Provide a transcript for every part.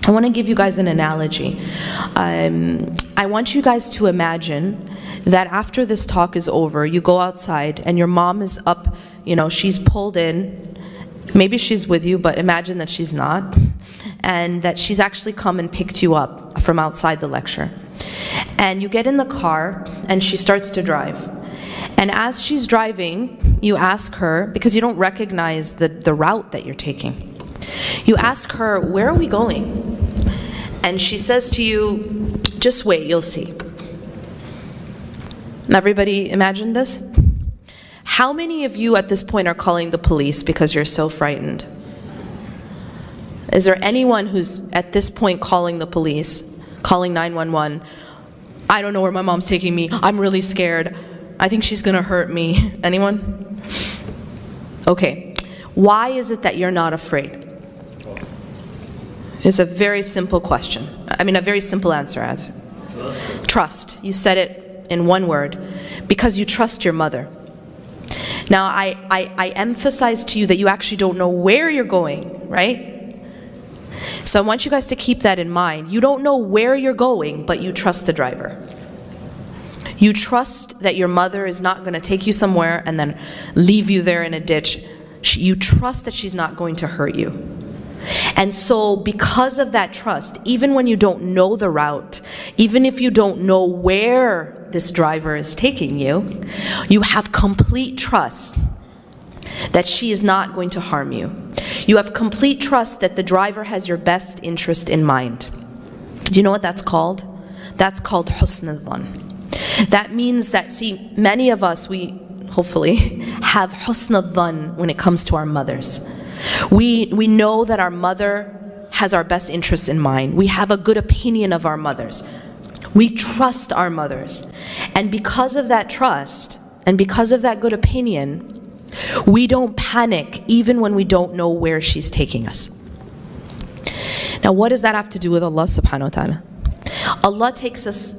I want to give you guys an analogy. I want you guys to imagine that after this talk is over, you go outside and your mom is up, you know, she's pulled in. Maybe she's with you, but imagine that she's not. And that she's actually come and picked you up from outside the lecture. And you get in the car and she starts to drive. And as she's driving, you ask her, because you don't recognize the route that you're taking. You ask her, where are we going? And she says to you, just wait, you'll see. Everybody imagine this? How many of you at this point are calling the police because you're so frightened? Is there anyone who's at this point calling the police, calling 911? I don't know where my mom's taking me. I'm really scared. I think she's gonna hurt me. Anyone? Okay. Why is it that you're not afraid? It's a very simple question. I mean, a very simple answer. Trust. You said it in one word. Because you trust your mother. Now, I emphasize to you that you actually don't know where you're going, right? So I want you guys to keep that in mind. You don't know where you're going, but you trust the driver. You trust that your mother is not going to take you somewhere and then leave you there in a ditch. You trust that she's not going to hurt you. And so because of that trust, even when you don't know the route, even if you don't know where this driver is taking you, you have complete trust that she is not going to harm you. You have complete trust that the driver has your best interest in mind. Do you know what that's called? That's called husn al-dhan. That means that, see, many of us, we hopefully have husn al-dhan when it comes to our mothers. We know that our mother has our best interests in mind. We have a good opinion of our mothers. We trust our mothers. And because of that trust, and because of that good opinion, we don't panic even when we don't know where she's taking us. Now, what does that have to do with Allah subhanahu wa ta'ala? Allah takes us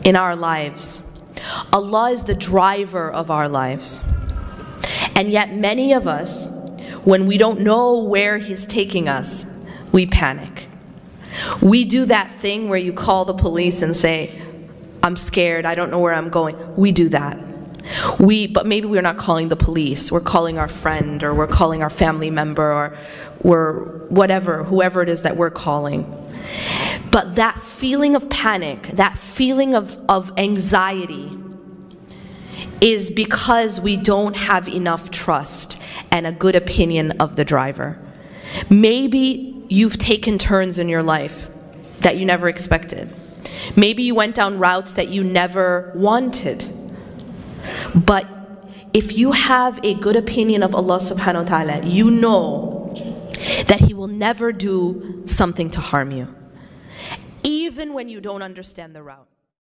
in our lives. Allah is the driver of our lives. And yet many of us, when we don't know where He's taking us, we panic. We do that thing where you call the police and say, I'm scared, I don't know where I'm going. We do that. But maybe we're not calling the police, we're calling our friend, or we're calling our family member, or we're whatever, whoever it is that we're calling. But that feeling of panic, that feeling of anxiety, is because we don't have enough trust and a good opinion of the driver. Maybe you've taken turns in your life that you never expected. Maybe you went down routes that you never wanted. But if you have a good opinion of Allah subhanahu wa ta'ala, you know that He will never do something to harm you, even when you don't understand the route.